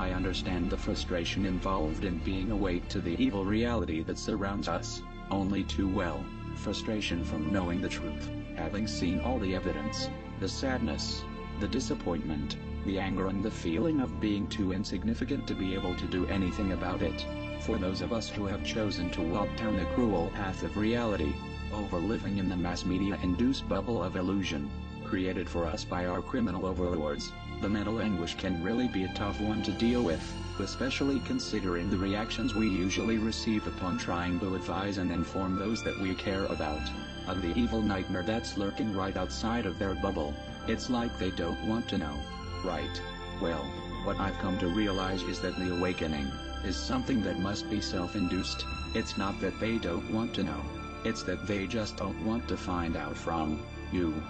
I understand the frustration involved in being awake to the evil reality that surrounds us, only too well. Frustration from knowing the truth, having seen all the evidence, the sadness, the disappointment, the anger and the feeling of being too insignificant to be able to do anything about it. For those of us who have chosen to walk down the cruel path of reality, over living in the mass media-induced bubble of illusion, created for us by our criminal overlords, the mental anguish can really be a tough one to deal with, especially considering the reactions we usually receive upon trying to advise and inform those that we care about of the evil nightmare that's lurking right outside of their bubble. It's like they don't want to know. Right. Well, what I've come to realize is that the awakening is something that must be self-induced. It's not that they don't want to know. It's that they just don't want to find out from you.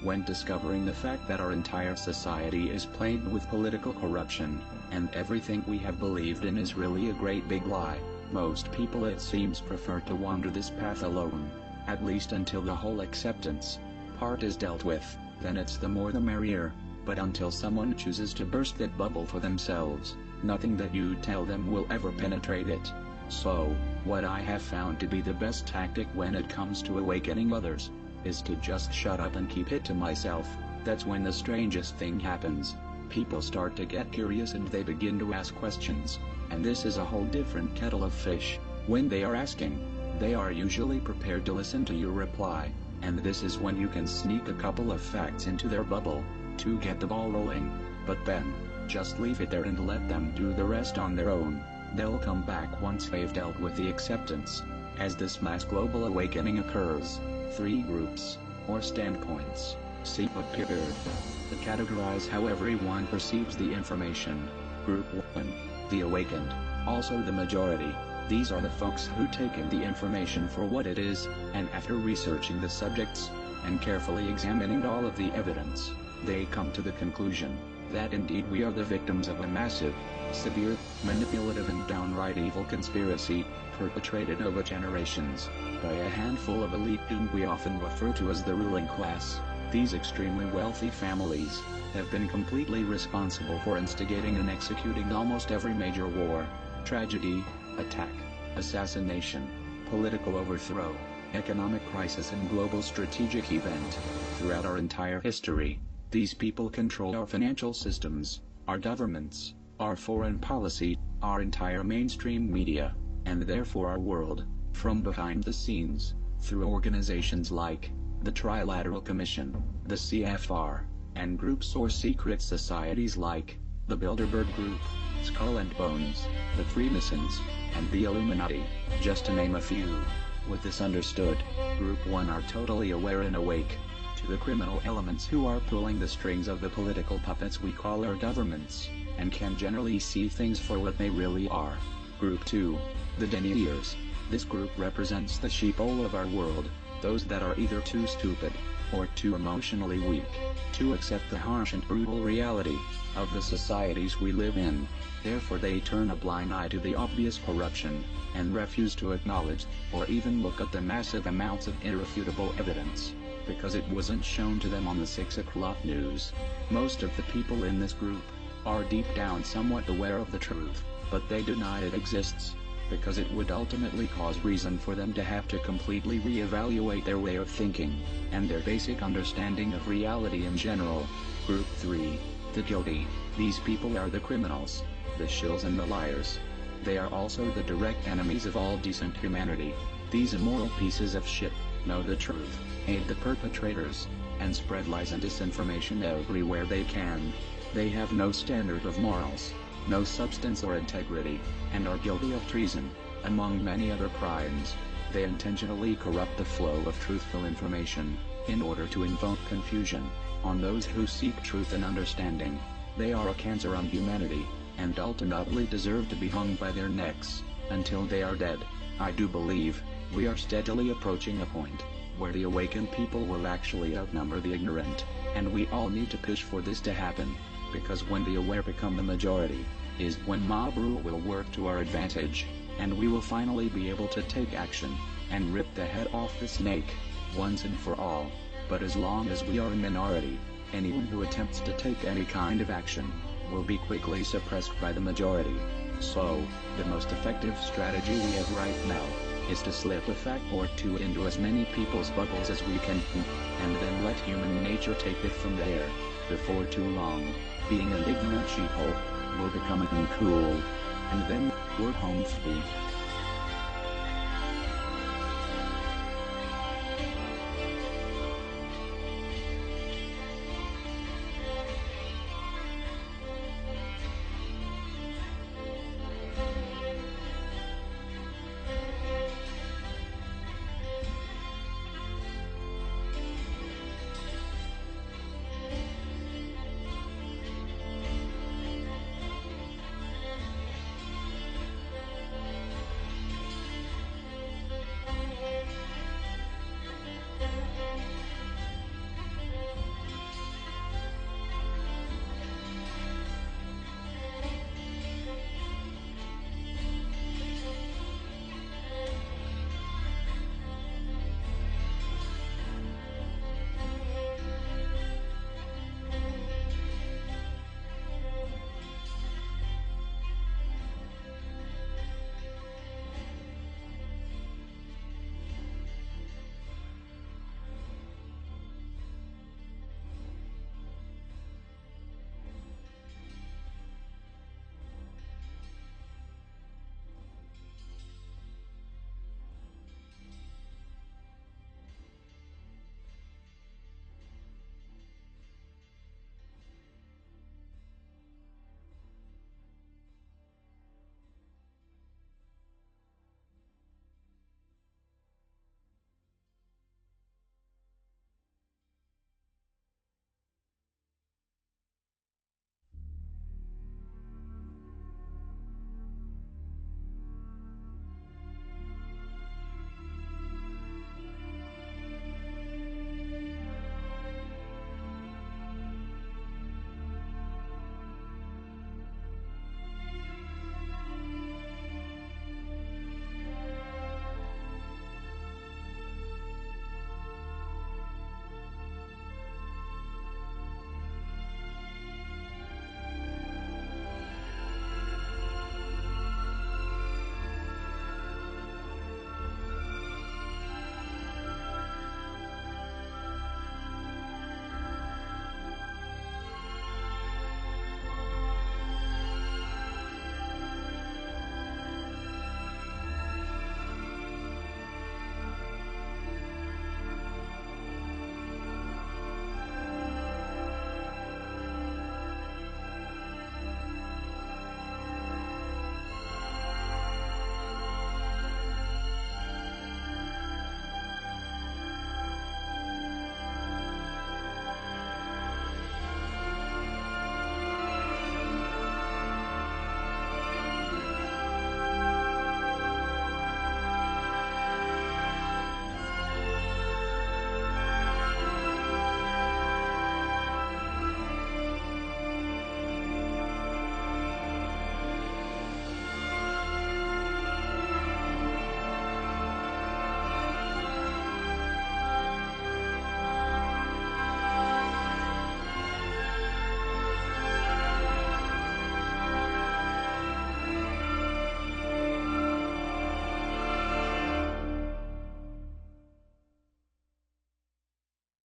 When discovering the fact that our entire society is plagued with political corruption, and everything we have believed in is really a great big lie, most people it seems prefer to wander this path alone. At least until the whole acceptance part is dealt with, then it's the more the merrier. But until someone chooses to burst that bubble for themselves, nothing that you tell them will ever penetrate it. So, what I have found to be the best tactic when it comes to awakening others, is to just shut up and keep it to myself. That's when the strangest thing happens. People start to get curious and they begin to ask questions. And this is a whole different kettle of fish. When they are asking, they are usually prepared to listen to your reply. And this is when you can sneak a couple of facts into their bubble, to get the ball rolling. But then, just leave it there and let them do the rest on their own. They'll come back once they've dealt with the acceptance. As this mass global awakening occurs, 3 groups, or standpoints, appear to categorize how everyone perceives the information. Group 1, the awakened, also the majority. These are the folks who take in the information for what it is, and after researching the subjects, and carefully examining all of the evidence, they come to the conclusion that indeed we are the victims of a massive, severe, manipulative and downright evil conspiracy, perpetrated over generations, by a handful of elite whom we often refer to as the ruling class. These extremely wealthy families have been completely responsible for instigating and executing almost every major war, tragedy, attack, assassination, political overthrow, economic crisis and global strategic event throughout our entire history. These people control our financial systems, our governments, our foreign policy, our entire mainstream media, and therefore our world, from behind the scenes, through organizations like the Trilateral Commission, the CFR, and groups or secret societies like the Bilderberg Group, Skull and Bones, the Freemasons, and the Illuminati, just to name a few. With this understood, Group 1 are totally aware and awake to the criminal elements who are pulling the strings of the political puppets we call our governments, and can generally see things for what they really are. Group 2, the deniers. This group represents the sheeple of our world, those that are either too stupid, or too emotionally weak, to accept the harsh and brutal reality of the societies we live in. Therefore they turn a blind eye to the obvious corruption, and refuse to acknowledge, or even look at the massive amounts of irrefutable evidence, because it wasn't shown to them on the 6 o'clock news. Most of the people in this group are deep down somewhat aware of the truth, but they deny it exists, because it would ultimately cause reason for them to have to completely reevaluate their way of thinking, and their basic understanding of reality in general. Group 3, the guilty. These people are the criminals, the shills and the liars. They are also the direct enemies of all decent humanity. These immoral pieces of shit know the truth, aid the perpetrators, and spread lies and disinformation everywhere they can. They have no standard of morals, no substance or integrity, and are guilty of treason, among many other crimes. They intentionally corrupt the flow of truthful information, in order to invoke confusion on those who seek truth and understanding. They are a cancer on humanity, and ultimately deserve to be hung by their necks, until they are dead. I do believe we are steadily approaching a point where the awakened people will actually outnumber the ignorant, and we all need to push for this to happen, because when the aware become the majority, is when mob rule will work to our advantage, and we will finally be able to take action, and rip the head off the snake, once and for all. But as long as we are a minority, anyone who attempts to take any kind of action will be quickly suppressed by the majority. So, the most effective strategy we have right now is to slip a fact or two into as many people's bubbles as we can, and then let human nature take it from there. Before too long, being an ignorant sheeple will become uncool, and then we're home free.